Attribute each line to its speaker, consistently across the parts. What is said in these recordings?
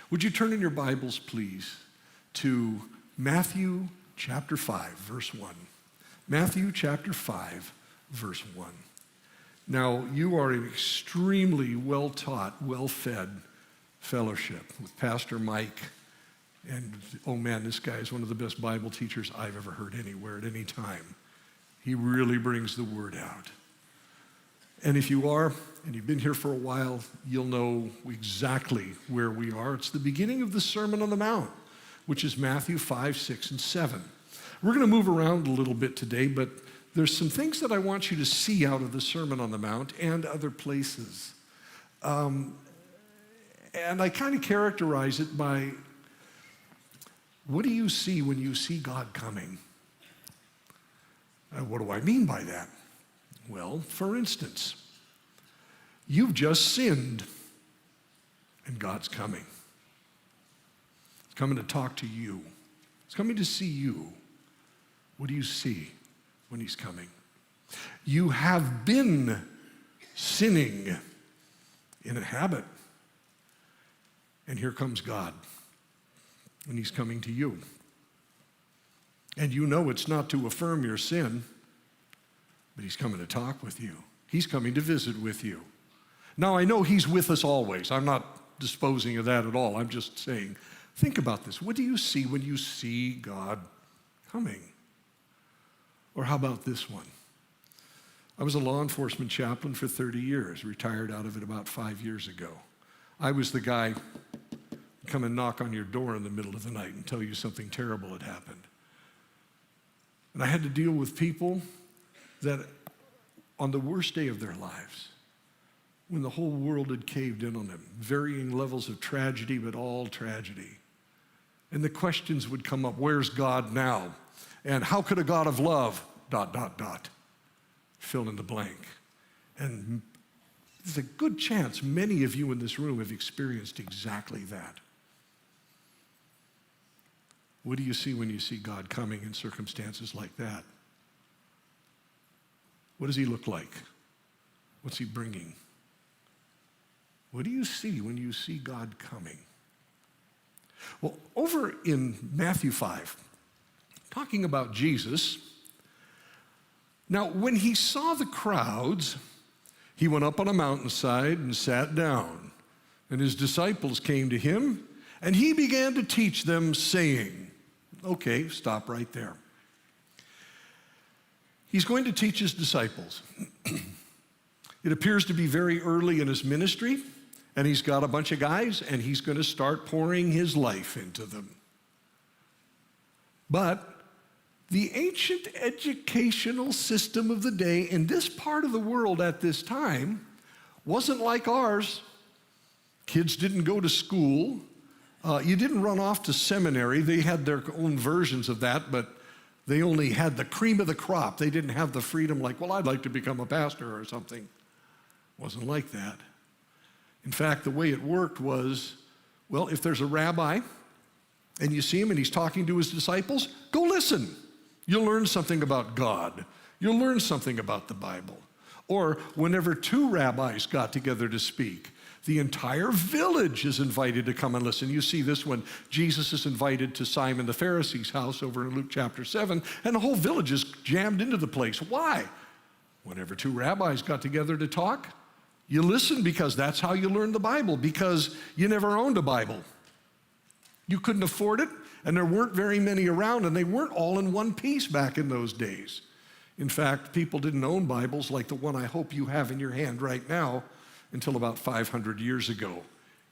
Speaker 1: Would you turn in your Bibles, please, to Matthew chapter 5, verse 1. Matthew chapter 5, verse 1. Now, you are an extremely well-taught, well-fed fellowship with Pastor Mike. And, oh man, this guy is one of the best Bible teachers I've ever heard anywhere at any time. He really brings the word out. And if you are, and you've been here for a while, you'll know exactly where we are. It's the beginning of the Sermon on the Mount, which is Matthew 5, 6, and 7. We're going to move around a little bit today, but there's some things that I want you to see out of the Sermon on the Mount and other places. And I kind of characterize it by, what do you see when you see God coming? What do I mean by that? Well, for instance, you've just sinned, and God's coming. He's coming to talk to you. He's coming to see you. What do you see when he's coming? You have been sinning in a habit, and here comes God, and he's coming to you. And you know it's not to affirm your sin, but he's coming to talk with you. He's coming to visit with you. Now, I know he's with us always. I'm not disposing of that at all. I'm just saying, think about this. What do you see when you see God coming? Or how about this one? I was a law enforcement chaplain for 30 years, retired out of it about 5 years ago. I was the guy who'd come and knock on your door in the middle of the night and tell you something terrible had happened. And I had to deal with people that on the worst day of their lives, when the whole world had caved in on them, varying levels of tragedy, but all tragedy. And the questions would come up, where's God now? And how could a God of love, ... fill in the blank. And there's a good chance many of you in this room have experienced exactly that. What do you see when you see God coming in circumstances like that? What does he look like? What's he bringing? What do you see when you see God coming? Well, over in Matthew 5, talking about Jesus, now when he saw the crowds, he went up on a mountainside and sat down, and his disciples came to him, and he began to teach them, saying, okay, stop right there. He's going to teach his disciples. It appears to be very early in his ministry, and he's got a bunch of guys, and he's going to start pouring his life into them. But the ancient educational system of the day in this part of the world at this time wasn't like ours. Kids didn't go to school. You didn't run off to seminary. They had their own versions of that, but they only had the cream of the crop. They didn't have the freedom like, well, I'd like to become a pastor or something. It wasn't like that. In fact, the way it worked was, well, if there's a rabbi and you see him and he's talking to his disciples, go listen. You'll learn something about God. You'll learn something about the Bible. Or whenever two rabbis got together to speak, the entire village is invited to come and listen. You see this when Jesus is invited to Simon the Pharisee's house over in Luke chapter 7, and the whole village is jammed into the place. Why? Whenever two rabbis got together to talk, you listen because that's how you learn the Bible, because you never owned a Bible. You couldn't afford it, and there weren't very many around, and they weren't all in one piece back in those days. In fact, people didn't own Bibles like the one I hope you have in your hand right now until about 500 years ago.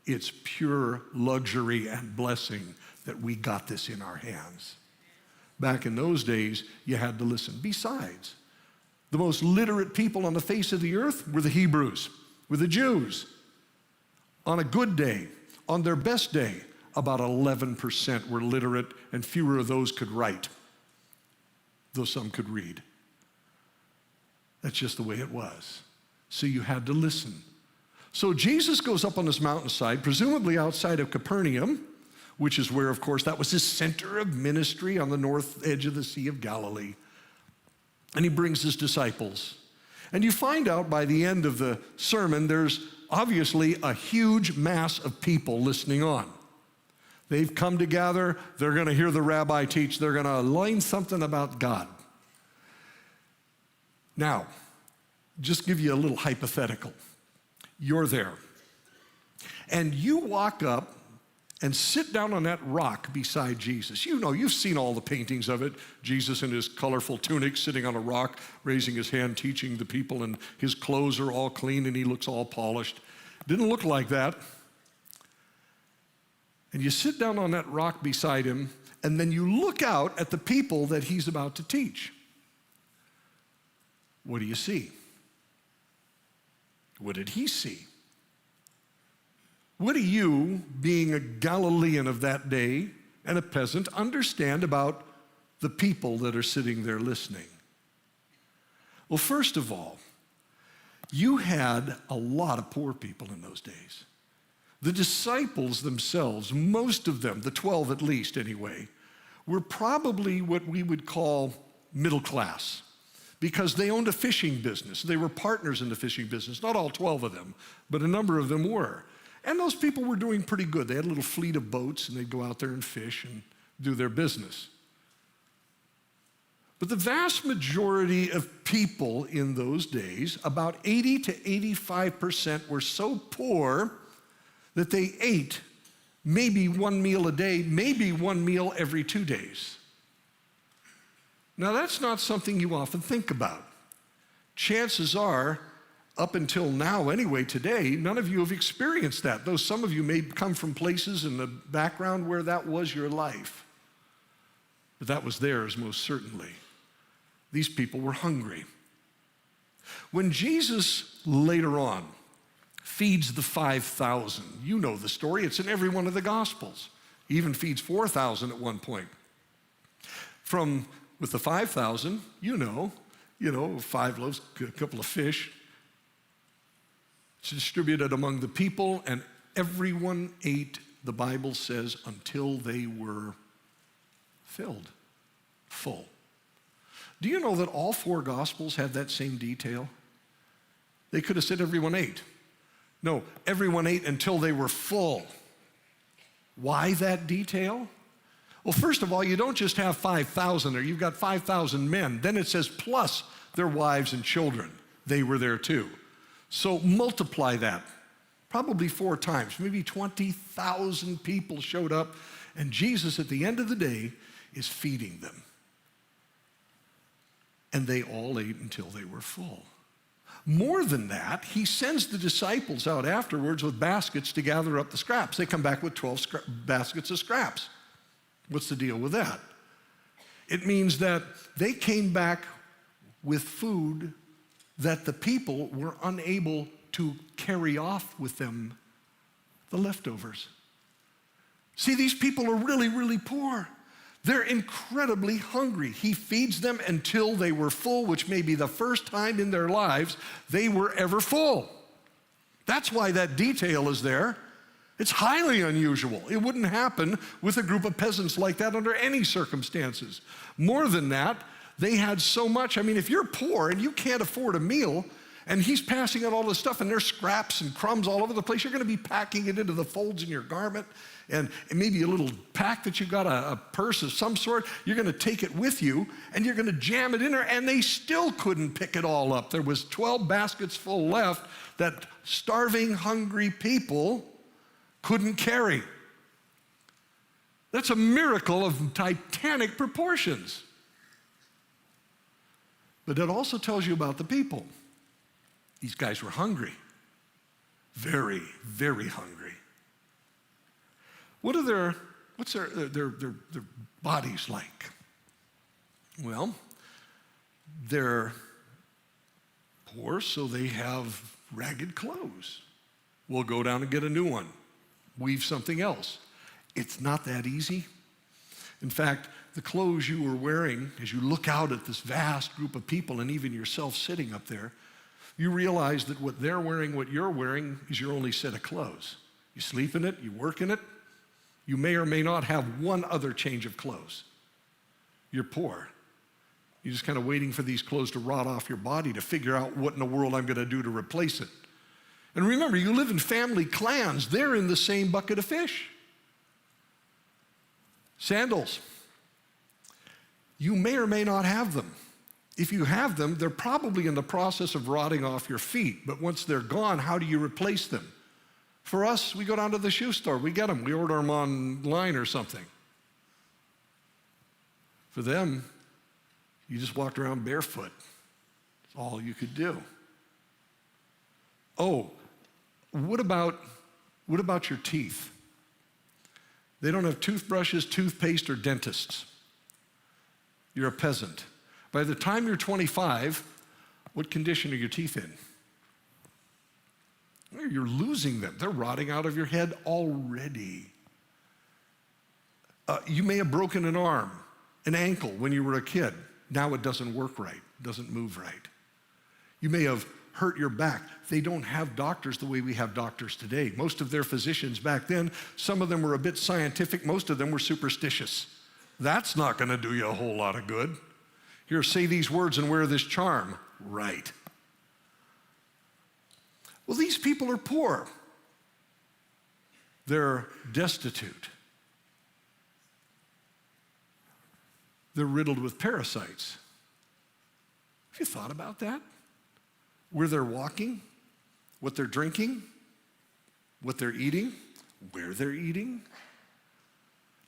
Speaker 1: It's pure luxury and blessing that we got this in our hands. Back in those days, you had to listen. Besides, the most literate people on the face of the earth were the Hebrews, were the Jews. On a good day, on their best day, about 11% were literate, and fewer of those could write, though some could read. That's just the way it was. So you had to listen. So Jesus goes up on this mountainside, presumably outside of Capernaum, which is where, of course, that was his center of ministry on the north edge of the Sea of Galilee. And he brings his disciples. And you find out by the end of the sermon, there's obviously a huge mass of people listening on. They've come together. They're going to hear the rabbi teach. They're going to learn something about God. Now, just give you a little hypothetical. You're there. And you walk up and sit down on that rock beside Jesus. You know, you've seen all the paintings of it. Jesus in his colorful tunic sitting on a rock, raising his hand, teaching the people, and his clothes are all clean and he looks all polished. Didn't look like that. And you sit down on that rock beside him, and then you look out at the people that he's about to teach. What do you see? What did he see? What do you, being a Galilean of that day and a peasant, understand about the people that are sitting there listening? Well, first of all, you had a lot of poor people in those days. The disciples themselves, most of them, the 12 at least anyway, were probably what we would call middle class because they owned a fishing business. They were partners in the fishing business. Not all 12 of them, but a number of them were. And those people were doing pretty good. They had a little fleet of boats and they'd go out there and fish and do their business. But the vast majority of people in those days, about 80 to 85%, were so poor that they ate maybe one meal a day, maybe one meal every 2 days. Now, that's not something you often think about. Chances are, up until now anyway, today, none of you have experienced that, though some of you may come from places in the background where that was your life. But that was theirs, most certainly. These people were hungry. When Jesus later on feeds the 5,000. You know the story. It's in every one of the Gospels. He even feeds 4,000 at one point. With the 5,000, you know, 5 loaves, a couple of fish. It's distributed among the people, and everyone ate, the Bible says, until they were filled, full. Do you know that all 4 Gospels have that same detail? They could have said everyone ate. No, everyone ate until they were full. Why that detail? Well, first of all, you don't just have 5,000 there. You've got 5,000 men. Then it says plus their wives and children. They were there too. So multiply that. Probably 4 times. Maybe 20,000 people showed up. And Jesus, at the end of the day, is feeding them. And they all ate until they were full. More than that, he sends the disciples out afterwards with baskets to gather up the scraps. They come back with 12 baskets of scraps. What's the deal with that? It means that they came back with food that the people were unable to carry off with them, the leftovers. See, these people are really, really poor. They're incredibly hungry. He feeds them until they were full, which may be the first time in their lives they were ever full. That's why that detail is there. It's highly unusual. It wouldn't happen with a group of peasants like that under any circumstances. More than that, they had so much. I mean, if you're poor and you can't afford a meal, and he's passing out all this stuff, and there's scraps and crumbs all over the place, you're going to be packing it into the folds in your garment, and maybe a little pack that you've got, a purse of some sort. You're going to take it with you, and you're going to jam it in there, and they still couldn't pick it all up. There was 12 baskets full left that starving, hungry people couldn't carry. That's a miracle of titanic proportions. But it also tells you about the people. These guys were hungry. Very, very hungry. What's their bodies like? Well, they're poor, so they have ragged clothes. We'll go down and get a new one. Weave something else. It's not that easy. In fact, the clothes you were wearing, as you look out at this vast group of people and even yourself sitting up there, you realize that what they're wearing, what you're wearing, is your only set of clothes. You sleep in it, you work in it. You may or may not have one other change of clothes. You're poor. You're just kind of waiting for these clothes to rot off your body to figure out what in the world I'm going to do to replace it. And remember, you live in family clans. They're in the same bucket of fish. Sandals. You may or may not have them. If you have them, they're probably in the process of rotting off your feet. But once they're gone, how do you replace them? For us, we go down to the shoe store. We get them. We order them online or something. For them, you just walked around barefoot. That's all you could do. Oh, what about your teeth? They don't have toothbrushes, toothpaste, or dentists. You're a peasant. By the time you're 25, what condition are your teeth in? You're losing them. They're rotting out of your head already. You may have broken an arm, an ankle when you were a kid. Now it doesn't work right, doesn't move right. You may have hurt your back. They don't have doctors the way we have doctors today. Most of their physicians back then, some of them were a bit scientific, most of them were superstitious. That's not going to do you a whole lot of good. Here, say these words and wear this charm. Right. Well, these people are poor. They're destitute. They're riddled with parasites. Have you thought about that? Where they're walking, what they're drinking, what they're eating, where they're eating.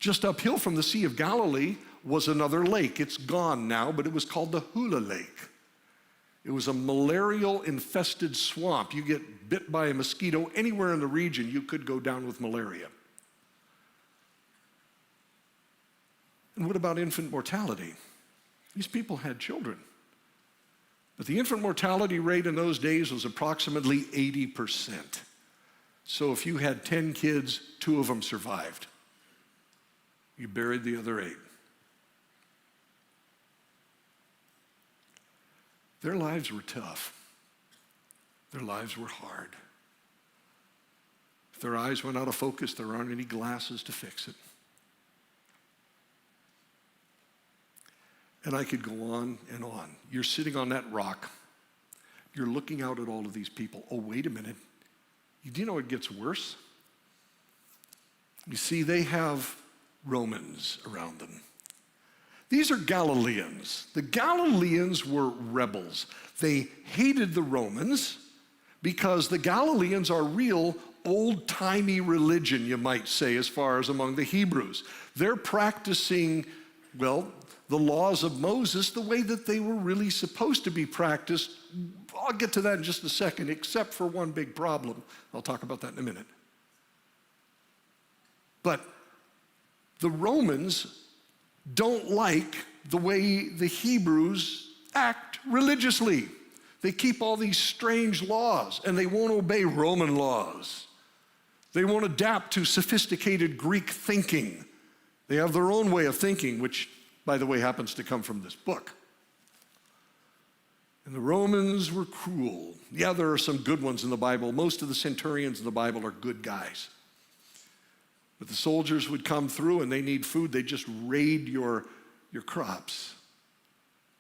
Speaker 1: Just uphill from the Sea of Galilee was another lake. It's gone now, but it was called the Hula Lake. It was a malarial-infested swamp. You get bit by a mosquito anywhere in the region, you could go down with malaria. And what about infant mortality? These people had children. But the infant mortality rate in those days was approximately 80%. So if you had 10 kids, 2 of them survived. You buried the other 8. Their lives were tough. Their lives were hard. If their eyes went out of focus, there aren't any glasses to fix it. And I could go on and on. You're sitting on that rock. You're looking out at all of these people. Oh, wait a minute. Do you know it gets worse? You see, they have Romans around them. These are Galileans. The Galileans were rebels. They hated the Romans because the Galileans are real old-timey religion, you might say, as far as among the Hebrews. They're practicing, well, the laws of Moses the way that they were really supposed to be practiced. I'll get to that in just a second, except for one big problem. I'll talk about that in a minute. But the Romans don't like the way the Hebrews act religiously. They keep all these strange laws, and they won't obey Roman laws. They won't adapt to sophisticated Greek thinking. They have their own way of thinking, which, by the way, happens to come from this book. And the Romans were cruel. Yeah, there are some good ones in the Bible. Most of the centurions in the Bible are good guys. But the soldiers would come through and they need food. They just raid your crops.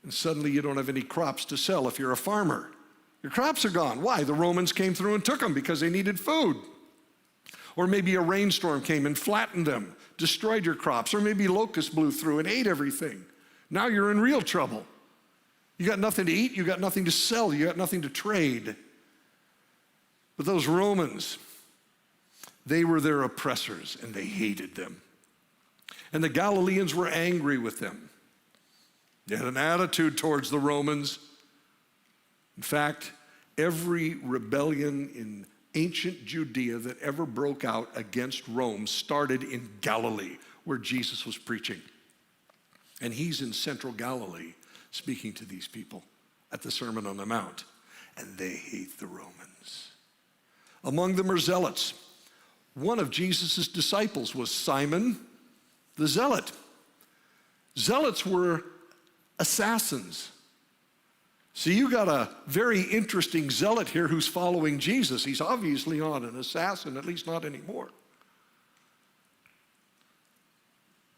Speaker 1: And suddenly you don't have any crops to sell if you're a farmer. Your crops are gone. Why? The Romans came through and took them because they needed food. Or maybe a rainstorm came and flattened them, destroyed your crops. Or maybe locusts blew through and ate everything. Now you're in real trouble. You got nothing to eat, you got nothing to sell, you got nothing to trade. But those Romans, they were their oppressors and they hated them. And the Galileans were angry with them. They had an attitude towards the Romans. In fact, every rebellion in ancient Judea that ever broke out against Rome started in Galilee, where Jesus was preaching. And he's in central Galilee speaking to these people at the Sermon on the Mount. And they hate the Romans. Among them are zealots. One of Jesus' disciples was Simon the Zealot. Zealots were assassins. See, you got a very interesting zealot here who's following Jesus. He's obviously not an assassin, at least not anymore.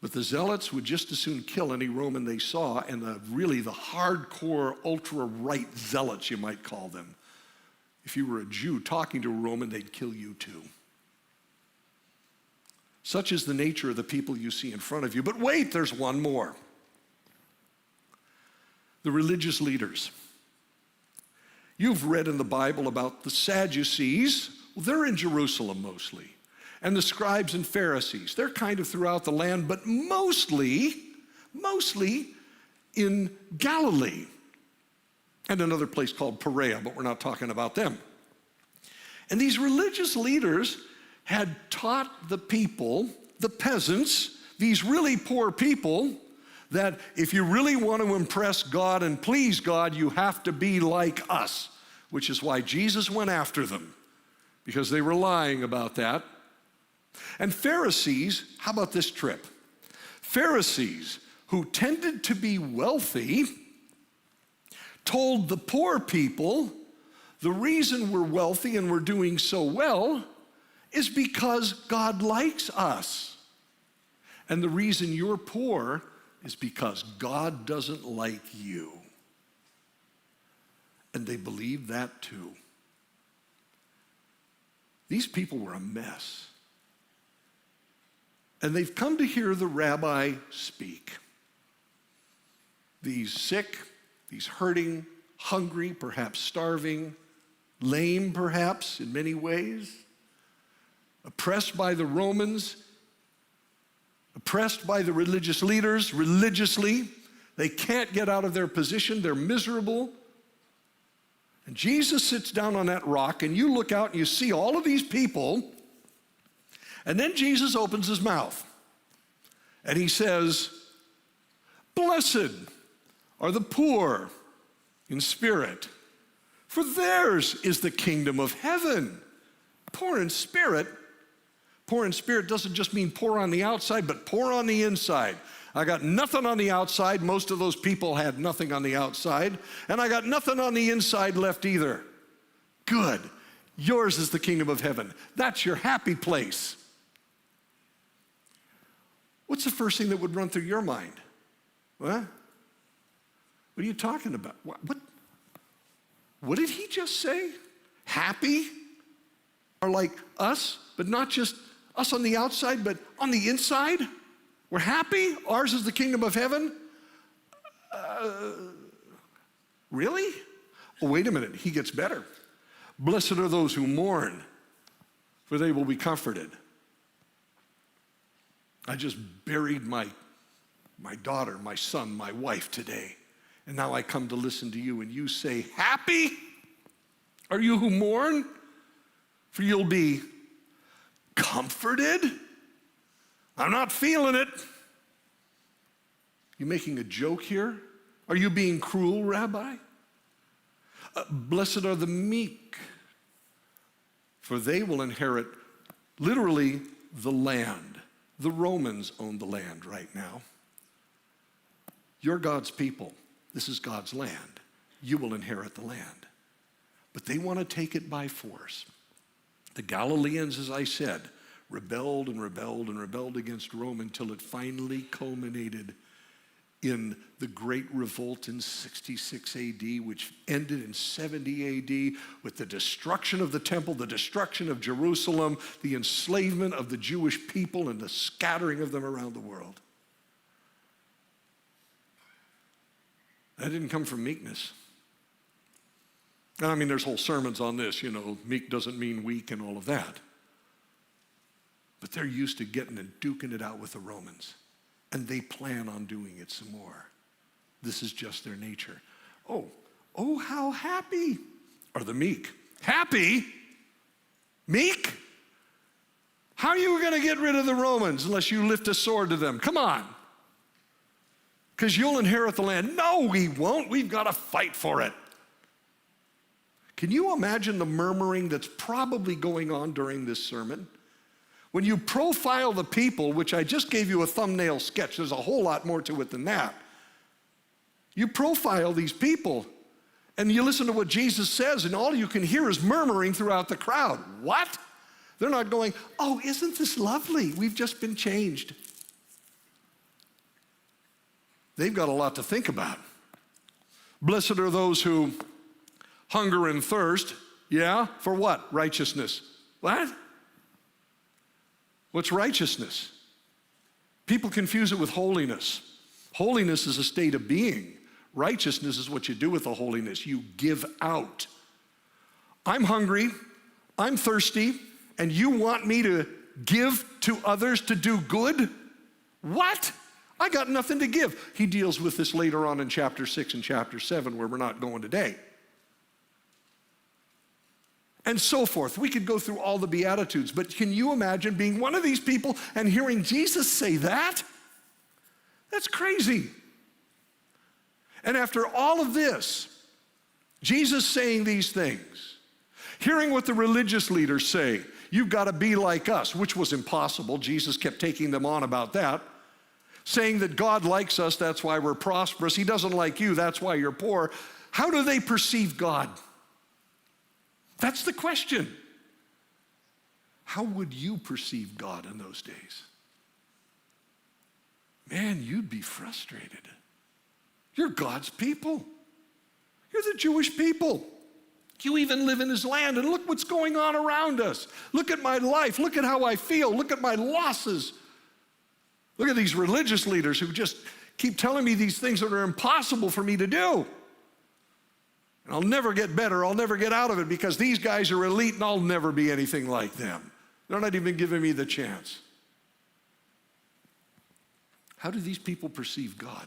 Speaker 1: But the zealots would just as soon kill any Roman they saw, and the hardcore, ultra-right zealots, you might call them. If you were a Jew talking to a Roman, they'd kill you too. Such is the nature of the people you see in front of you. But wait, there's one more. The religious leaders. You've read in the Bible about the Sadducees. Well, they're in Jerusalem mostly. And the scribes and Pharisees. They're kind of throughout the land, but mostly in Galilee. And another place called Perea, but we're not talking about them. And these religious leaders had taught the people, the peasants, these really poor people, that if you really want to impress God and please God, you have to be like us, which is why Jesus went after them, because they were lying about that. And Pharisees, how about this trip? Pharisees, who tended to be wealthy, told the poor people, the reason we're wealthy and we're doing so well is because God likes us. And the reason you're poor is because God doesn't like you. And they believed that too. These people were a mess. And they've come to hear the rabbi speak. These sick, these hurting, hungry, perhaps starving, lame perhaps in many ways, oppressed by the Romans, oppressed by the religious leaders religiously. They can't get out of their position. They're miserable. And Jesus sits down on that rock, and you look out and you see all of these people. And then Jesus opens his mouth, and he says, "Blessed are the poor in spirit, for theirs is the kingdom of heaven." Poor in spirit. Poor in spirit doesn't just mean poor on the outside, but poor on the inside. I got nothing on the outside. Most of those people had nothing on the outside. And I got nothing on the inside left either. Good. Yours is the kingdom of heaven. That's your happy place. What's the first thing that would run through your mind? What? What are you talking about? What did he just say? Happy? Are like us, but not just us on the outside, but on the inside? We're happy? Ours is the kingdom of heaven? Really? Oh, wait a minute. He gets better. Blessed are those who mourn, for they will be comforted. I just buried my daughter, my son, my wife today. And now I come to listen to you, and you say, happy are you who mourn, for you'll be comforted? I'm not feeling it. You making a joke here? Are you being cruel, Rabbi? Blessed are the meek, for they will inherit, literally, the land. The Romans own the land right now. You're God's people. This is God's land. You will inherit the land. But they want to take it by force. The Galileans, as I said, rebelled and rebelled and rebelled against Rome until it finally culminated in the Great Revolt in 66 AD, which ended in 70 AD with the destruction of the temple, the destruction of Jerusalem, the enslavement of the Jewish people, and the scattering of them around the world. That didn't come from meekness. And I mean, there's whole sermons on this, meek doesn't mean weak and all of that. But they're used to getting and duking it out with the Romans. And they plan on doing it some more. This is just their nature. Oh, how happy are the meek. Happy? Meek? How are you going to get rid of the Romans unless you lift a sword to them? Come on. Because you'll inherit the land. No, we won't. We've got to fight for it. Can you imagine the murmuring that's probably going on during this sermon? When you profile the people, which I just gave you a thumbnail sketch, there's a whole lot more to it than that. You profile these people, and you listen to what Jesus says, and all you can hear is murmuring throughout the crowd. What? They're not going, oh, isn't this lovely? We've just been changed. They've got a lot to think about. Blessed are those who hunger and thirst. Yeah, for what? Righteousness. What? What's righteousness? People confuse it with holiness. Holiness is a state of being. Righteousness is what you do with the holiness. You give out. I'm hungry, I'm thirsty, and you want me to give to others to do good? What? I got nothing to give. He deals with this later on in chapter 6 and chapter 7, where we're not going today. And so forth. We could go through all the Beatitudes, but can you imagine being one of these people and hearing Jesus say that? That's crazy. And after all of this, Jesus saying these things, hearing what the religious leaders say, you've got to be like us, which was impossible. Jesus kept taking them on about that, saying that God likes us, that's why we're prosperous. He doesn't like you, that's why you're poor. How do they perceive God? That's the question. How would you perceive God in those days? Man, you'd be frustrated. You're God's people. You're the Jewish people. You even live in his land, and look what's going on around us. Look at my life. Look at how I feel. Look at my losses. Look at these religious leaders who just keep telling me these things that are impossible for me to do. And I'll never get better. I'll never get out of it because these guys are elite and I'll never be anything like them. They're not even giving me the chance. How do these people perceive God?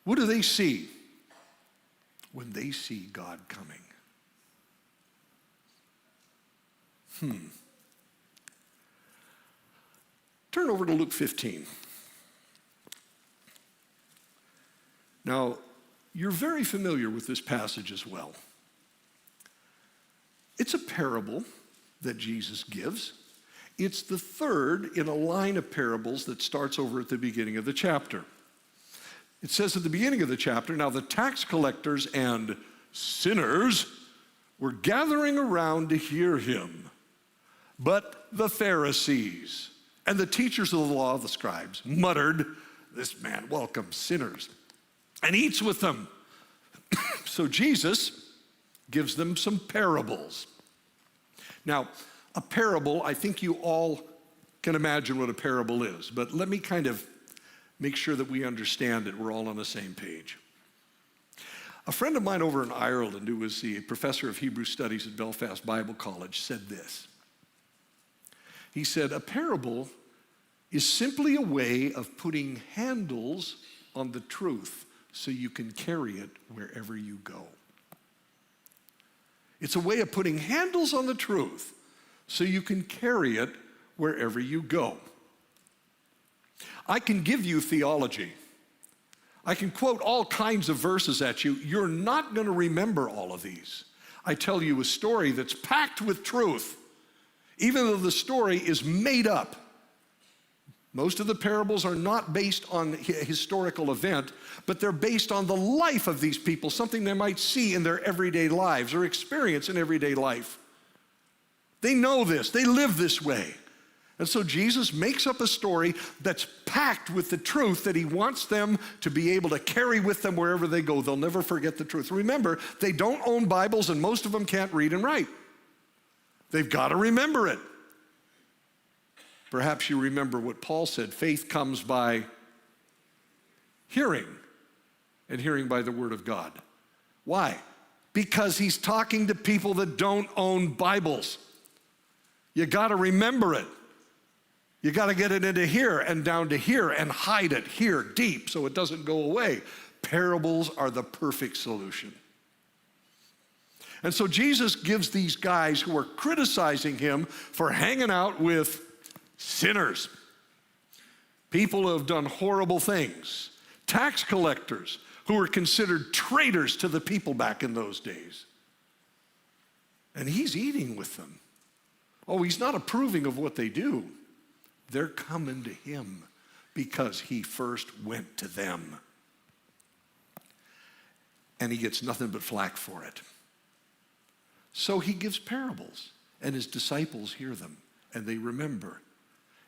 Speaker 1: What do they see when they see God coming? Turn over to Luke 15. Now, you're very familiar with this passage as well. It's a parable that Jesus gives. It's the third in a line of parables that starts over at the beginning of the chapter. It says at the beginning of the chapter, now the tax collectors and sinners were gathering around to hear him. But the Pharisees and the teachers of the law, the scribes, muttered, this man welcomes sinners and eats with them. So Jesus gives them some parables. Now, a parable, I think you all can imagine what a parable is, but let me kind of make sure that we understand it. We're all on the same page. A friend of mine over in Ireland, who was the professor of Hebrew studies at Belfast Bible College, said this. He said, a parable is simply a way of putting handles on the truth so you can carry it wherever you go. It's a way of putting handles on the truth so you can carry it wherever you go. I can give you theology. I can quote all kinds of verses at you. You're not going to remember all of these. I tell you a story that's packed with truth, even though the story is made up. Most of the parables are not based on a historical event, but they're based on the life of these people, something they might see in their everyday lives or experience in everyday life. They know this. They live this way. And so Jesus makes up a story that's packed with the truth that he wants them to be able to carry with them wherever they go. They'll never forget the truth. Remember, they don't own Bibles, and most of them can't read and write. They've got to remember it. Perhaps you remember what Paul said, faith comes by hearing, and hearing by the word of God. Why? Because he's talking to people that don't own Bibles. You got to remember it. You got to get it into here and down to here and hide it here deep so it doesn't go away. Parables are the perfect solution. And so Jesus gives these guys who are criticizing him for hanging out with sinners, people who have done horrible things, tax collectors who were considered traitors to the people back in those days. And he's eating with them. Oh, he's not approving of what they do. They're coming to him because he first went to them. And he gets nothing but flack for it. So he gives parables, and his disciples hear them, and they remember.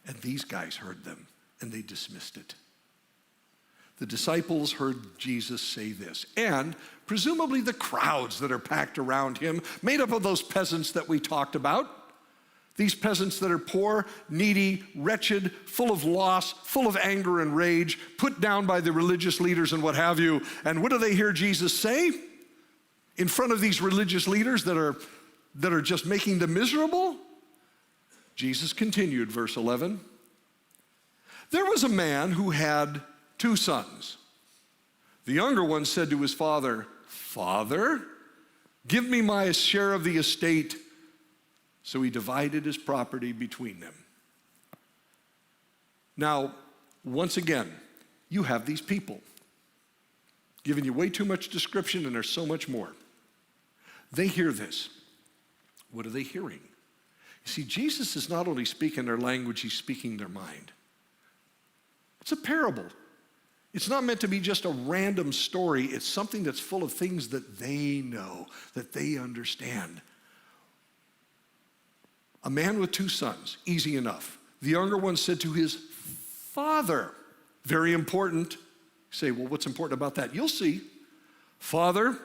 Speaker 1: And these guys heard them, and they dismissed it. The disciples heard Jesus say this, and presumably the crowds that are packed around him, made up of those peasants that we talked about, These peasants that are poor, needy, wretched, full of loss, full of anger and rage, put down by the religious leaders and what have you. And what do they hear Jesus say in front of these religious leaders that are just making them miserable? Jesus continued, verse 11. There was a man who had 2 sons. The younger one said to his father, "Father, give me my share of the estate." So he divided his property between them. Now, once again, you have these people giving you way too much description, and there's so much more. They hear this. What are they hearing? You see, Jesus is not only speaking their language, he's speaking their mind. It's a parable. It's not meant to be just a random story. It's something that's full of things that they know, that they understand. A man with 2 sons, easy enough. The younger one said to his father, very important. You say, well, what's important about that? You'll see. "Father,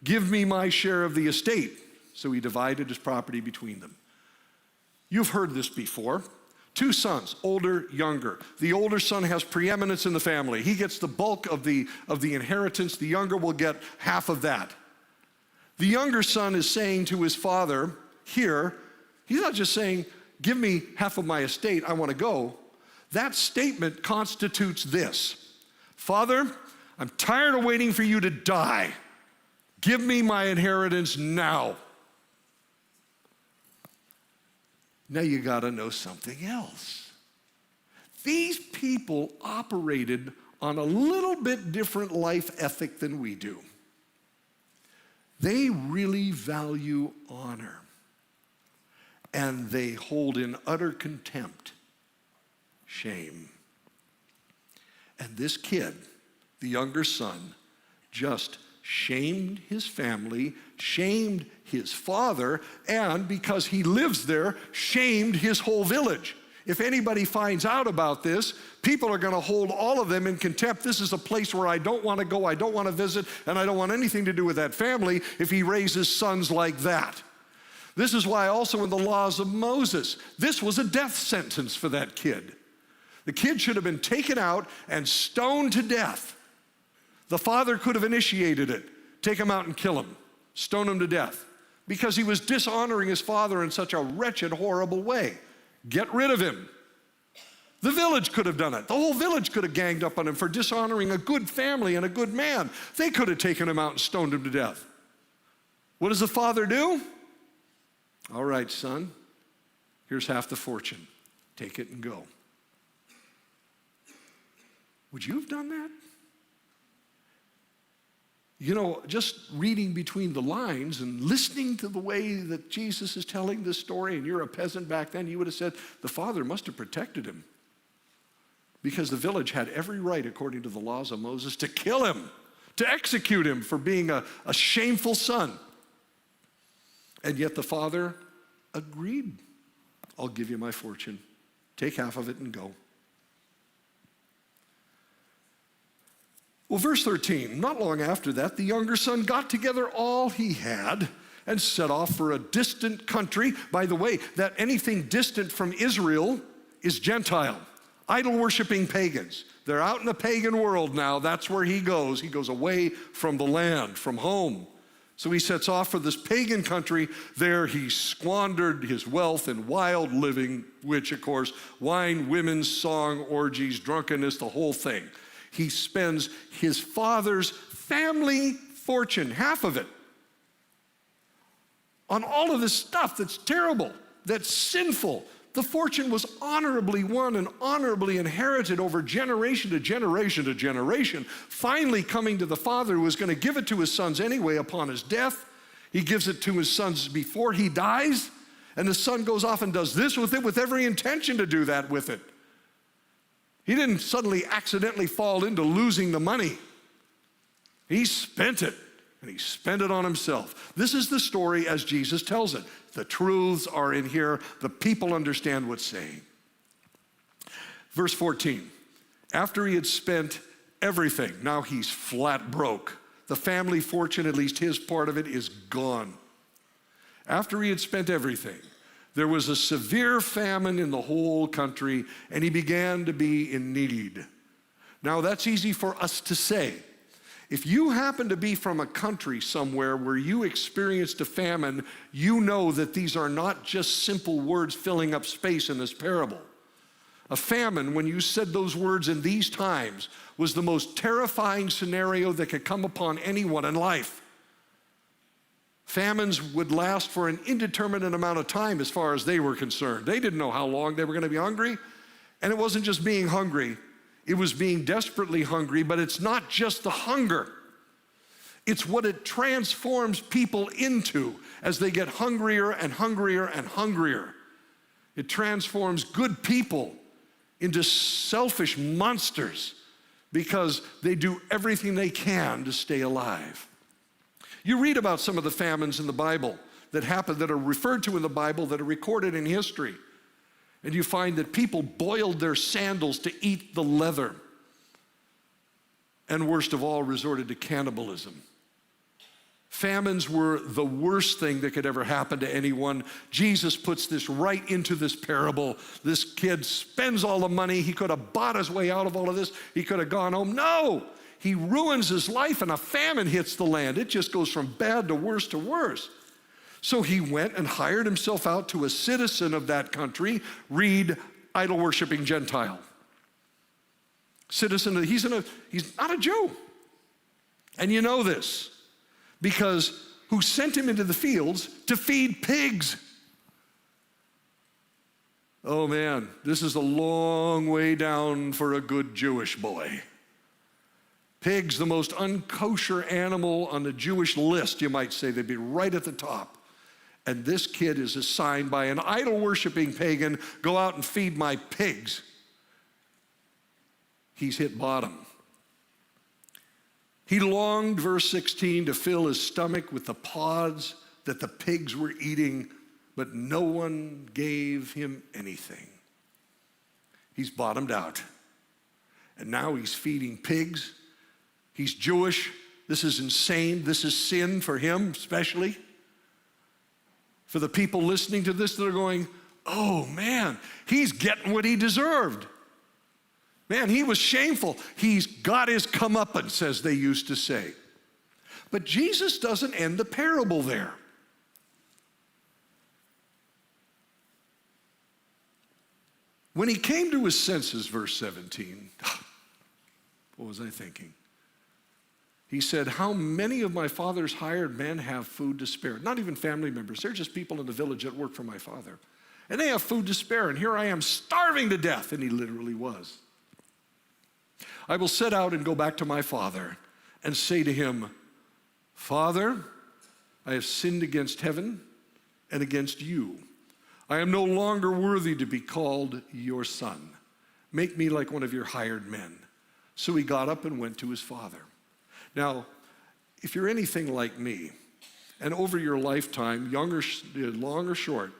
Speaker 1: give me my share of the estate." So he divided his property between them. You've heard this before. 2 sons, older, younger. The older son has preeminence in the family. He gets the bulk of the inheritance. The younger will get half of that. The younger son is saying to his father here, he's not just saying, "Give me half of my estate, I want to go." That statement constitutes this: "Father, I'm tired of waiting for you to die. Give me my inheritance now." Now you got to know something else. These people operated on a little bit different life ethic than we do. They really value honor, and they hold in utter contempt shame. And this kid, the younger son, just shamed his family, shamed his father, and because he lives there, shamed his whole village. If anybody finds out about this, people are going to hold all of them in contempt. This is a place where I don't want to go, I don't want to visit, and I don't want anything to do with that family if he raises sons like that. This is why also in the laws of Moses, this was a death sentence for that kid. The kid should have been taken out and stoned to death. The father could have initiated it. Take him out and kill him. Stone him to death. Because he was dishonoring his father in such a wretched, horrible way. Get rid of him. The village could have done it. The whole village could have ganged up on him for dishonoring a good family and a good man. They could have taken him out and stoned him to death. What does the father do? "All right, son, here's half the fortune. Take it and go." Would you have done that? You know, just reading between the lines and listening to the way that Jesus is telling this story, and you're a peasant back then, you would have said, the father must have protected him. Because the village had every right, according to the laws of Moses, to kill him, to execute him for being a shameful son. And yet the father agreed. "I'll give you my fortune. Take half of it and go." Well, verse 13, not long after that, the younger son got together all he had and set off for a distant country. By the way, that anything distant from Israel is Gentile, idol-worshiping pagans. They're out in the pagan world now. That's where he goes. He goes away from the land, from home. So he sets off for this pagan country. There he squandered his wealth in wild living, which, of course, wine, women, song, orgies, drunkenness, the whole thing. He spends his father's family fortune, half of it, on all of this stuff that's terrible, that's sinful. The fortune was honorably won and honorably inherited over generation to generation to generation, finally coming to the father who was going to give it to his sons anyway upon his death. He gives it to his sons before he dies, and the son goes off and does this with it with every intention to do that with it. He didn't suddenly accidentally fall into losing the money. He spent it, and he spent it on himself. This is the story as Jesus tells it. The truths are in here. The people understand what's saying. Verse 14, after he had spent everything, now he's flat broke. The family fortune, at least his part of it, is gone. After he had spent everything, There was a severe famine in the whole country, and he began to be in need. Now, that's easy for us to say. If you happen to be from a country somewhere where you experienced a famine, you know that these are not just simple words filling up space in this parable. A famine, when you said those words in these times, was the most terrifying scenario that could come upon anyone in life. Famines would last for an indeterminate amount of time as far as they were concerned. They didn't know how long they were going to be hungry. And it wasn't just being hungry. It was being desperately hungry, but it's not just the hunger. It's what it transforms people into as they get hungrier and hungrier and hungrier. It transforms good people into selfish monsters because they do everything they can to stay alive. You read about some of the famines in the Bible that happened, that are referred to in the Bible, that are recorded in history. And you find that people boiled their sandals to eat the leather. And worst of all, resorted to cannibalism. Famines were the worst thing that could ever happen to anyone. Jesus puts this right into this parable. This kid spends all the money. He could have bought his way out of all of this. He could have gone home. No! He ruins his life and a famine hits the land. It just goes from bad to worse to worse. So he went and hired himself out to a citizen of that country, read idol-worshiping Gentile. Citizen, he's not a Jew. And you know this, because who sent him into the fields to feed pigs. Oh man, this is a long way down for a good Jewish boy. Pigs, the most unkosher animal on the Jewish list, you might say. They'd be right at the top. And this kid is assigned by an idol-worshiping pagan, go out and feed my pigs. He's hit bottom. He longed, verse 16, to fill his stomach with the pods that the pigs were eating, but no one gave him anything. He's bottomed out. And now he's feeding pigs. He's Jewish. This is insane. This is sin for him, especially. For the people listening to this, they're going, oh man, he's getting what he deserved. Man, he was shameful. He's got his comeuppance, as they used to say. But Jesus doesn't end the parable there. When he came to his senses, verse 17, what was I thinking? He said, how many of my father's hired men have food to spare? Not even family members. They're just people in the village that work for my father. And they have food to spare, and here I am starving to death. And he literally was. I will set out and go back to my father and say to him, Father, I have sinned against heaven and against you. I am no longer worthy to be called your son. Make me like one of your hired men. So he got up and went to his father. Now, if you're anything like me, and over your lifetime, long or short,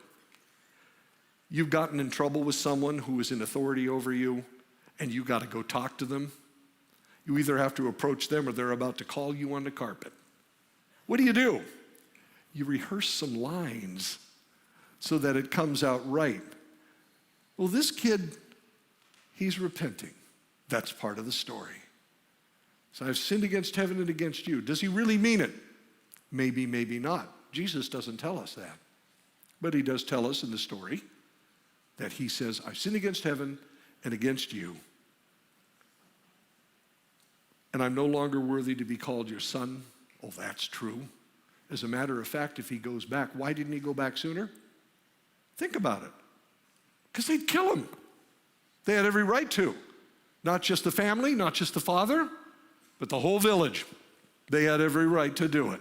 Speaker 1: you've gotten in trouble with someone who is in authority over you, and you got to go talk to them. You either have to approach them or they're about to call you on the carpet. What do? You rehearse some lines so that it comes out right. Well, this kid, he's repenting. That's part of the story. So I've sinned against heaven and against you. Does he really mean it? Maybe, maybe not. Jesus doesn't tell us that. But he does tell us in the story that he says, I've sinned against heaven and against you. And I'm no longer worthy to be called your son. Oh, that's true. As a matter of fact, if he goes back, why didn't he go back sooner? Think about it. Because they'd kill him. They had every right to. Not just the family, not just the father, but the whole village. They had every right to do it.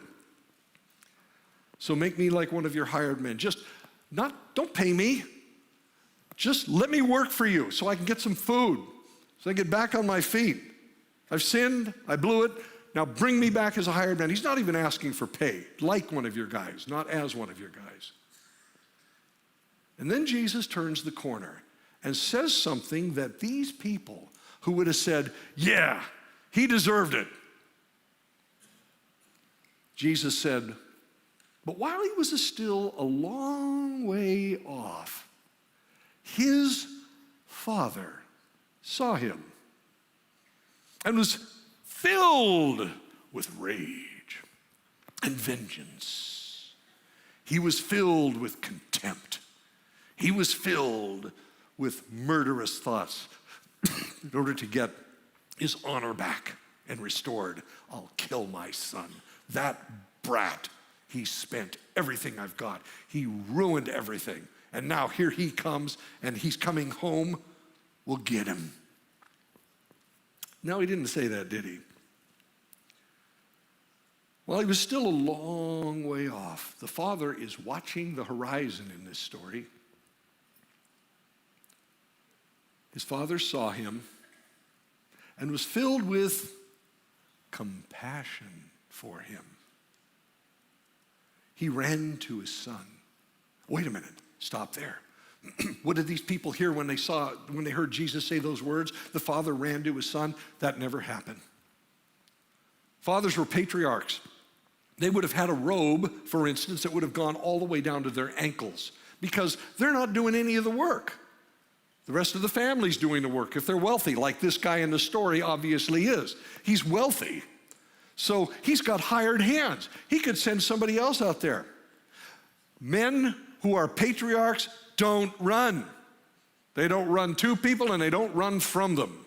Speaker 1: So make me like one of your hired men. Don't pay me. Just let me work for you so I can get some food, so I can get back on my feet. I've sinned, I blew it, now bring me back as a hired man. He's not even asking for pay, like one of your guys, not as one of your guys. And then Jesus turns the corner and says something that these people who would have said, yeah, he deserved it. Jesus said, But while he was still a long way off, his father saw him and was filled with rage and vengeance. He was filled with contempt. He was filled with murderous thoughts in order to get his honor back and restored. I'll kill my son. That brat, he spent everything I've got. He ruined everything. And now here he comes, and he's coming home. We'll get him. No, he didn't say that, did he? Well, he was still a long way off. The father is watching the horizon in this story. His father saw him and was filled with compassion for him. He ran to his son. Wait a minute, stop there. What did these people hear when they heard Jesus say those words? The father ran to his son. That never happened. Fathers were patriarchs. They would have had a robe, for instance, that would have gone all the way down to their ankles because they're not doing any of the work. The rest of the family's doing the work if they're wealthy, like this guy in the story obviously is. He's wealthy, so he's got hired hands. He could send somebody else out there. Men who are patriarchs don't run. They don't run to people and they don't run from them.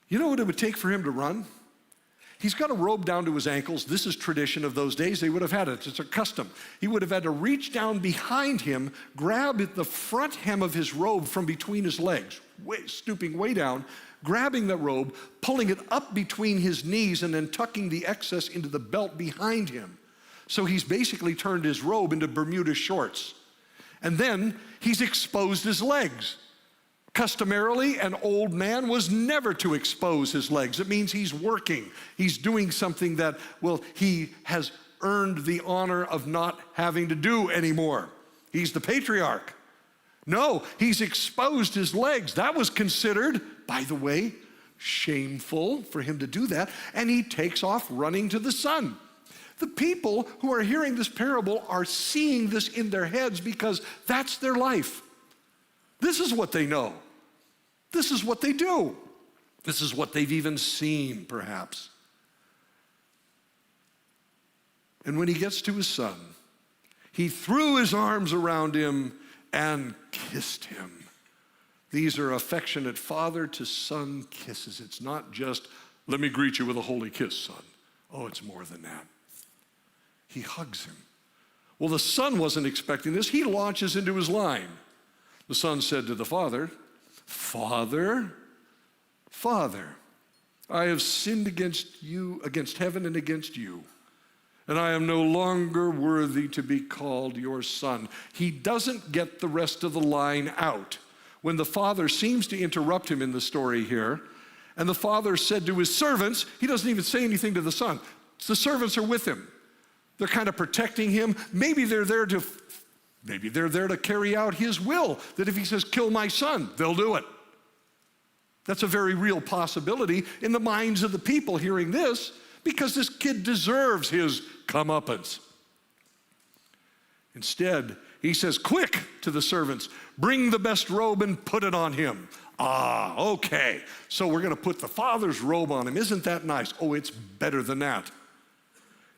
Speaker 1: You know what it would take for him to run? He's got a robe down to his ankles. This is tradition of those days. They would have had it. It's a custom. He would have had to reach down behind him, grab the front hem of his robe from between his legs, stooping way down, grabbing the robe, pulling it up between his knees, and then tucking the excess into the belt behind him. So he's basically turned his robe into Bermuda shorts. And then he's exposed his legs. Customarily, an old man was never to expose his legs. It means he's working. He's doing something that, well, he has earned the honor of not having to do anymore. He's the patriarch. No, he's exposed his legs. That was considered, by the way, shameful for him to do that. And he takes off running to the son. The people who are hearing this parable are seeing this in their heads because that's their life. This is what they know. This is what they do. This is what they've even seen, perhaps. And when he gets to his son, he threw his arms around him and kissed him. These are affectionate father to son kisses. It's not just, let me greet you with a holy kiss, son. Oh, it's more than that. He hugs him. Well, the son wasn't expecting this. He launches into his line. The son said to the father, Father, Father, I have sinned against you, against heaven and against you, and I am no longer worthy to be called your son. He doesn't get the rest of the line out. When the father seems to interrupt him in the story here, and the father said to his servants, he doesn't even say anything to the son. The servants are with him. They're kind of protecting him. Maybe they're there to carry out his will, that if he says, kill my son, they'll do it. That's a very real possibility in the minds of the people hearing this, because this kid deserves his comeuppance. Instead, he says, quick, to the servants, bring the best robe and put it on him. Ah, okay. So we're going to put the father's robe on him. Isn't that nice? Oh, it's better than that.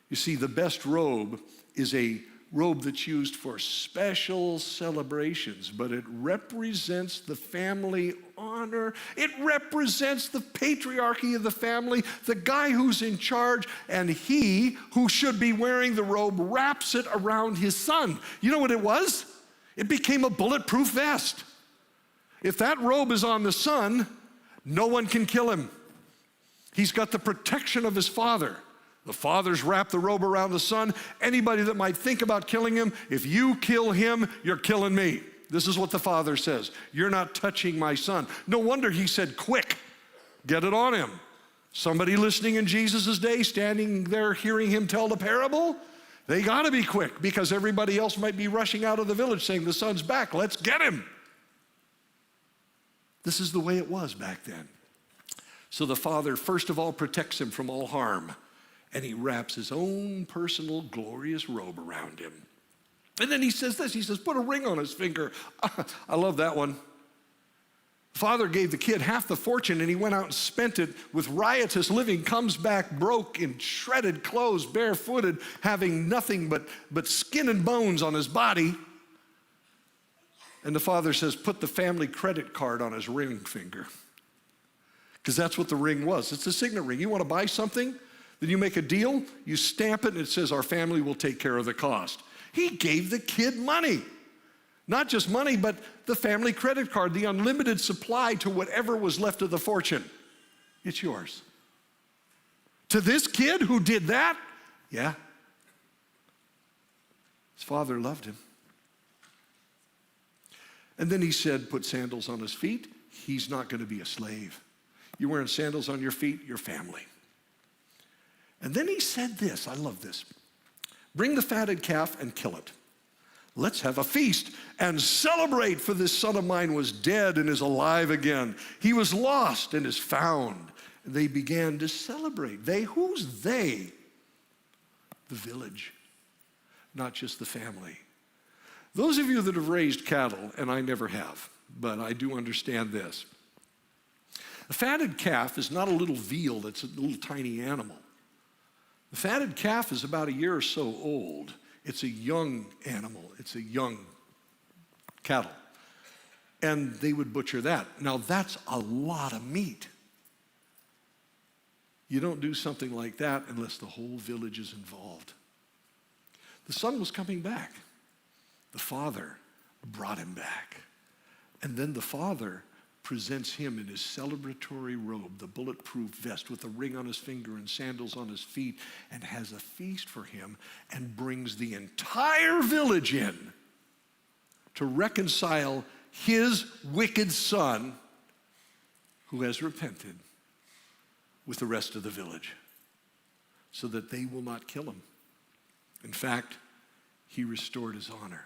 Speaker 1: You see, the best robe is a robe that's used for special celebrations, but it represents the family honor. It represents the patriarchy of the family, the guy who's in charge, and he who should be wearing the robe wraps it around his son. You know what it was? It became a bulletproof vest. If that robe is on the son, no one can kill him. He's got the protection of his father. The father's wrapped the robe around the son. Anybody that might think about killing him, if you kill him, you're killing me. This is what the father says. You're not touching my son. No wonder he said, quick, get it on him. Somebody listening in Jesus' day, standing there hearing him tell the parable, they got to be quick because everybody else might be rushing out of the village saying, the son's back, let's get him. This is the way it was back then. So the father, first of all, protects him from all harm. and he wraps his own personal glorious robe around him. And then he says this, he says, put a ring on his finger. I love that one. Father gave the kid half the fortune and he went out and spent it with riotous living, comes back broke in shredded clothes, barefooted, having nothing but skin and bones on his body. And the father says, put the family credit card on his ring finger. Because that's what the ring was. It's a signet ring. You want to buy something? Then you make a deal, you stamp it, and it says, our family will take care of the cost. He gave the kid money. Not just money, but the family credit card, the unlimited supply to whatever was left of the fortune. It's yours. To this kid who did that, yeah, his father loved him. And then he said, put sandals on his feet. He's not going to be a slave. You're wearing sandals on your feet, your family. And then he said this, I love this. Bring the fatted calf and kill it. Let's have a feast and celebrate, for this son of mine was dead and is alive again. He was lost and is found. They began to celebrate. They, who's they? The village, not just the family. Those of you that have raised cattle, and I never have, but I do understand this. A fatted calf is not a little veal that's a little tiny animal. The fatted calf is about a year or so old. It's a young animal. It's a young cattle. And they would butcher that. Now, that's a lot of meat. You don't do something like that unless the whole village is involved. The son was coming back. The father brought him back. And then the father presents him in his celebratory robe, the bulletproof vest with a ring on his finger and sandals on his feet, and has a feast for him and brings the entire village in to reconcile his wicked son who has repented with the rest of the village so that they will not kill him. In fact, he restored his honor.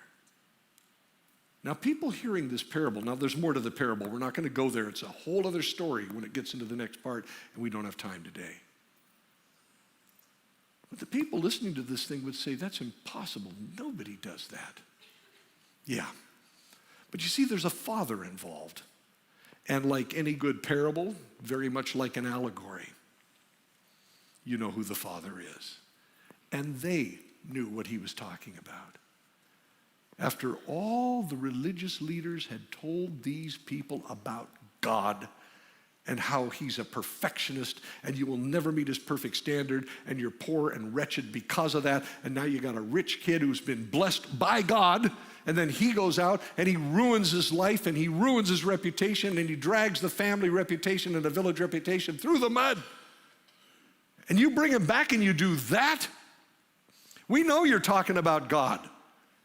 Speaker 1: Now, people hearing this parable, now there's more to the parable. We're not going to go there. It's a whole other story when it gets into the next part, and we don't have time today. But the people listening to this thing would say, that's impossible. Nobody does that. Yeah. But you see, there's a father involved. And like any good parable, very much like an allegory, you know who the father is. And they knew what he was talking about. After all the religious leaders had told these people about God and how he's a perfectionist and you will never meet his perfect standard and you're poor and wretched because of that, and now you got a rich kid who's been blessed by God, and then he goes out and he ruins his life and he ruins his reputation and he drags the family reputation and the village reputation through the mud. And you bring him back and you do that? We know you're talking about God.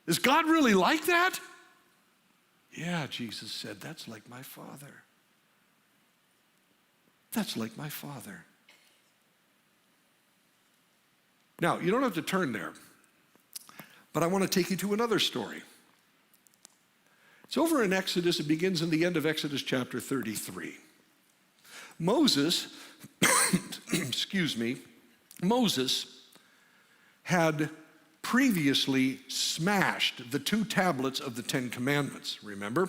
Speaker 1: Is God really like that? Yeah, Jesus said, that's like my Father. That's like my Father. Now, you don't have to turn there, but I want to take you to another story. It's over in Exodus. It begins in the end of Exodus chapter 33. Moses, Moses had previously smashed the 2 tablets of the 10 Commandments, remember?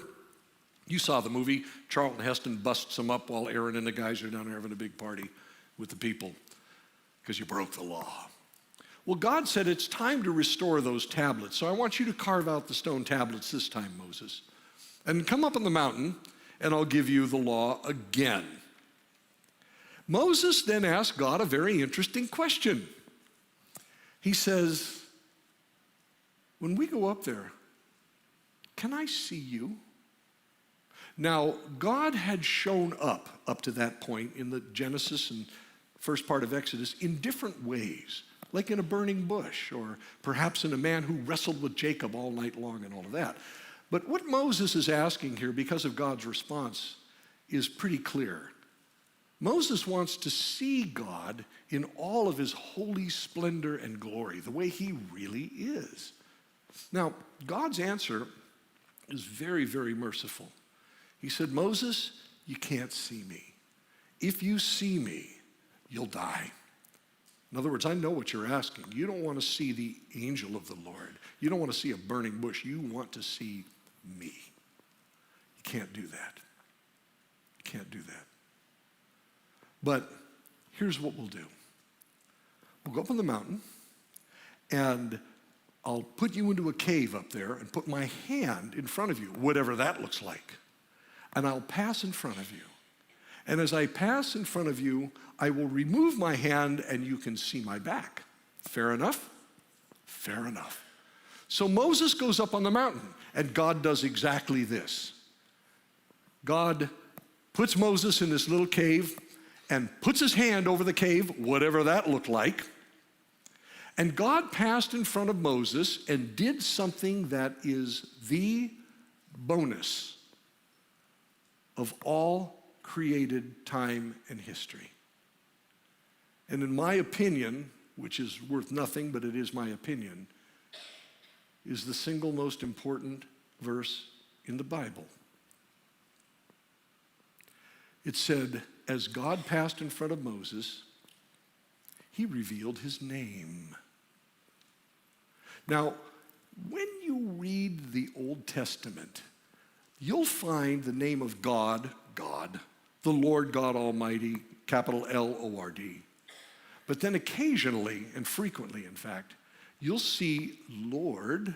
Speaker 1: You saw the movie. Charlton Heston busts them up while Aaron and the guys are down there having a big party with the people because you broke the law. Well, God said it's time to restore those tablets, so I want you to carve out the stone tablets this time, Moses, and come up on the mountain, and I'll give you the law again. Moses then asked God a very interesting question. He says, when we go up there, can I see you? Now, God had shown up to that point in the Genesis and first part of Exodus in different ways, like in a burning bush, or perhaps in a man who wrestled with Jacob all night long and all of that. But what Moses is asking here, because of God's response, is pretty clear. Moses wants to see God in all of his holy splendor and glory, the way he really is. Now, God's answer is very, very merciful. He said, Moses, you can't see me. If you see me, you'll die. In other words, I know what you're asking. You don't want to see the angel of the Lord. You don't want to see a burning bush. You want to see me. You can't do that. You can't do that. But here's what we'll do. We'll go up on the mountain, and I'll put you into a cave up there and put my hand in front of you, whatever that looks like. And I'll pass in front of you. And as I pass in front of you, I will remove my hand and you can see my back. Fair enough? Fair enough. So Moses goes up on the mountain, and God does exactly this. God puts Moses in this little cave and puts his hand over the cave, whatever that looked like. And God passed in front of Moses and did something that is the bonus of all created time and history. And in my opinion, which is worth nothing, but it is my opinion, is the single most important verse in the Bible. It said, as God passed in front of Moses, he revealed his name. Now, when you read the Old Testament, you'll find the name of God, the Lord God Almighty, capital L-O-R-D. But then occasionally, and frequently in fact, you'll see Lord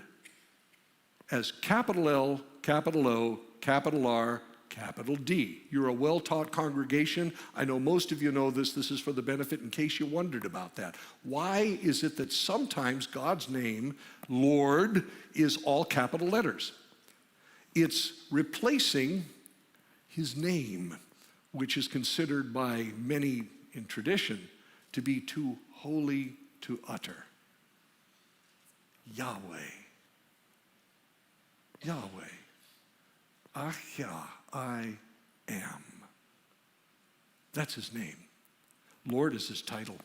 Speaker 1: as capital L, capital O, capital R, capital D. You're a well-taught congregation. I know most of you know this. This is for the benefit in case you wondered about that. Why is it that sometimes God's name, Lord, is all capital letters? It's replacing his name, which is considered by many in tradition to be too holy to utter. Yahweh. Yahweh. Ahya, I am. That's his name. Lord is his title.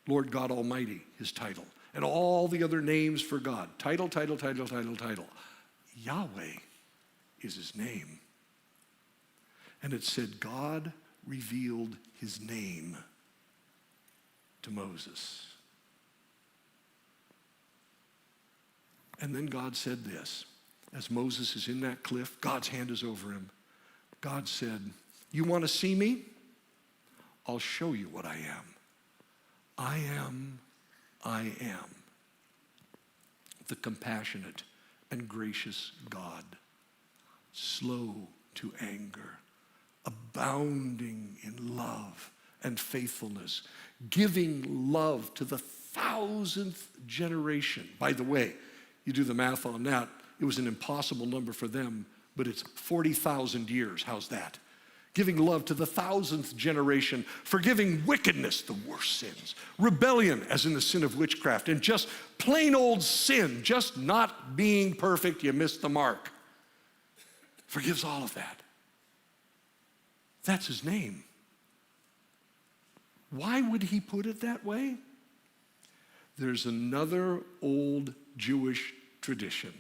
Speaker 1: Lord God Almighty, his title. And all the other names for God. Title. Yahweh is his name. And it said God revealed his name to Moses. And then God said this. As Moses is in that cliff, God's hand is over him. God said, you want to see me? I'll show you what I am. I am the compassionate and gracious God, slow to anger, abounding in love and faithfulness, giving love to the 1,000th generation. By the way, you do the math on that, it was an impossible number for them, but it's 40,000 years. How's that? Giving love to the 1,000th generation, forgiving wickedness, the worst sins, rebellion, as in the sin of witchcraft, and just plain old sin, just not being perfect, you missed the mark. Forgives all of that. That's his name. Why would he put it that way? There's another old Jewish tradition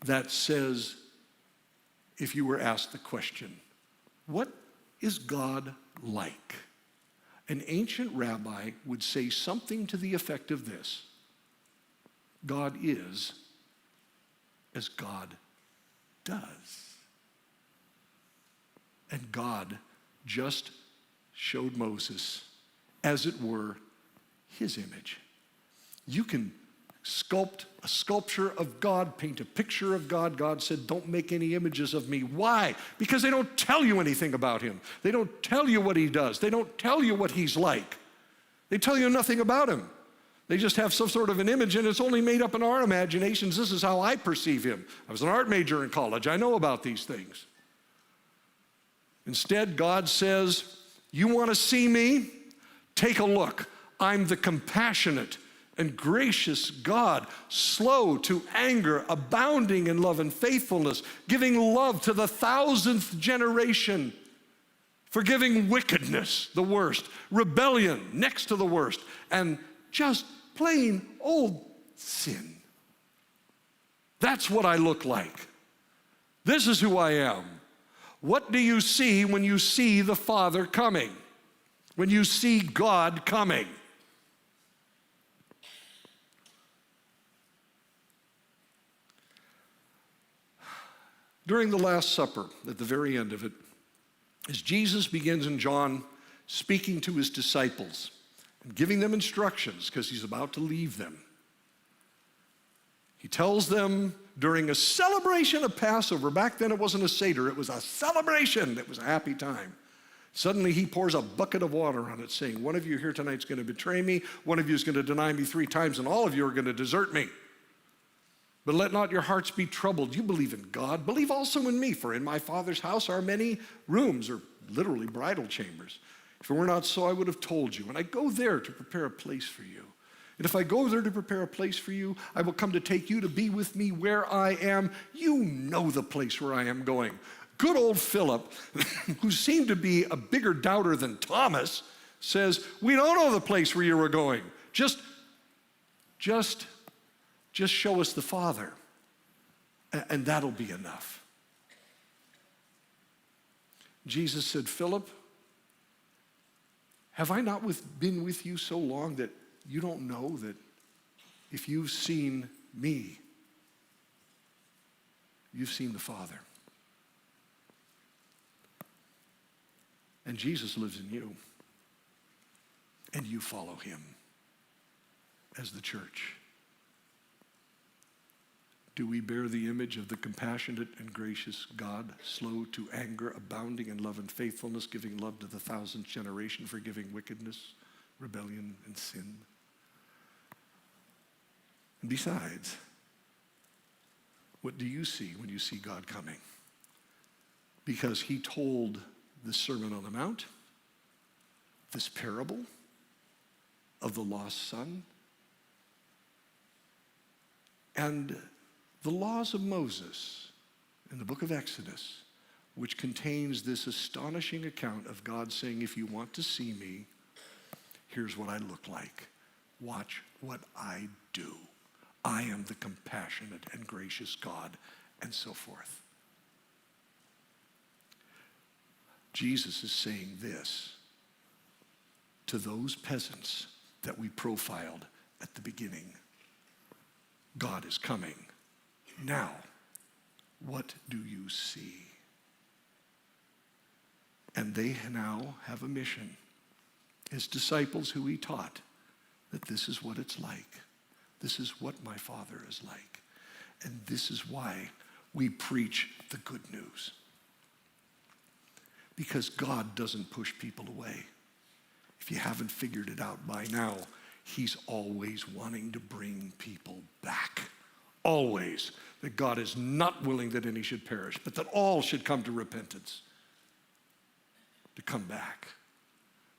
Speaker 1: that says, if you were asked the question, what is God like? An ancient rabbi would say something to the effect of this: God is as God does. And God just showed Moses, as it were, his image. You can sculpt a sculpture of God, paint a picture of God. God said, don't make any images of me. Why? Because they don't tell you anything about him. They don't tell you what he does. They don't tell you what he's like. They tell you nothing about him. They just have some sort of an image, and it's only made up in our imaginations. This is how I perceive him. I was an art major in college. I know about these things. Instead, God says, you want to see me? Take a look. I'm the compassionate and gracious God, slow to anger, abounding in love and faithfulness, giving love to the 1,000th generation, forgiving wickedness, the worst, rebellion, next to the worst, and just plain old sin. That's what I look like. This is who I am. What do you see when you see the Father coming? when you see God coming. During the Last Supper, at the very end of it, as Jesus begins in John speaking to his disciples and giving them instructions because he's about to leave them, he tells them during a celebration of Passover, back then it wasn't a Seder, it was a celebration, it was a happy time. Suddenly he pours a bucket of water on it saying, one of you here tonight is going to betray me, one of you is going to deny me 3 times, and all of you are going to desert me. But let not your hearts be troubled. You believe in God, believe also in me, for in my Father's house are many rooms, or literally bridal chambers. If it were not so, I would have told you, and I go there to prepare a place for you. And if I go there to prepare a place for you, I will come to take you to be with me where I am. You know the place where I am going. Good old Philip, who seemed to be a bigger doubter than Thomas, says, we don't know the place where you were going. Just show us the Father, and that'll be enough. Jesus said, Philip, have I not been with you so long that you don't know that if you've seen me, you've seen the Father? And Jesus lives in you, and you follow him as the church. Do we bear the image of the compassionate and gracious God, slow to anger, abounding in love and faithfulness, giving love to the 1,000th generation, forgiving wickedness, rebellion, and sin? And besides, what do you see when you see God coming? Because he told the Sermon on the Mount, this parable of the lost son, and the laws of Moses in the book of Exodus, which contains this astonishing account of God saying, if you want to see me, here's what I look like. Watch what I do. I am the compassionate and gracious God, and so forth. Jesus is saying this to those peasants that we profiled at the beginning. God is coming. Now, what do you see? And they now have a mission. His disciples who he taught that this is what it's like. This is what my Father is like. And this is why we preach the good news. Because God doesn't push people away. If you haven't figured it out by now, he's always wanting to bring people back. Always. That God is not willing that any should perish, but that all should come to repentance. To come back.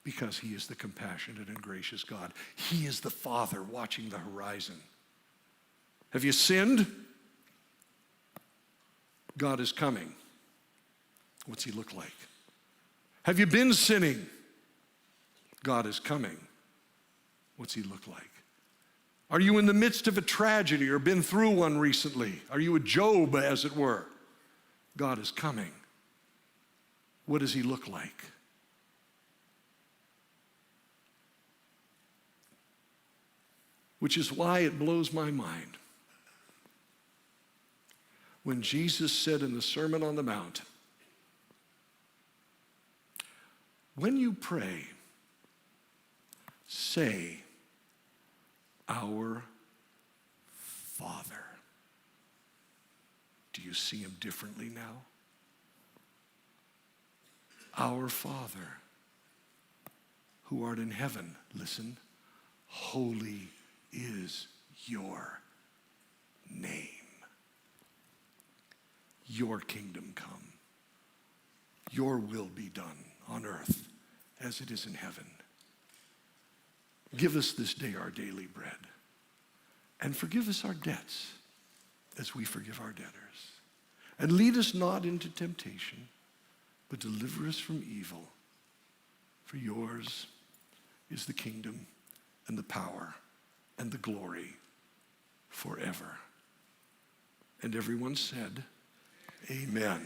Speaker 1: Because he is the compassionate and gracious God. He is the Father watching the horizon. Have you sinned? God is coming. What's he look like? Have you been sinning? God is coming. What's he look like? Are you in the midst of a tragedy or been through one recently? Are you a Job, as it were? God is coming. What does he look like? Which is why it blows my mind when Jesus said in the Sermon on the Mount, when you pray, say, our Father. Do you see him differently now? Our Father, who art in heaven, listen, holy is your name. Your kingdom come. Your will be done on earth as it is in heaven. Give us this day our daily bread, and forgive us our debts as we forgive our debtors. And lead us not into temptation, but deliver us from evil. For yours is the kingdom and the power and the glory forever. And everyone said, amen.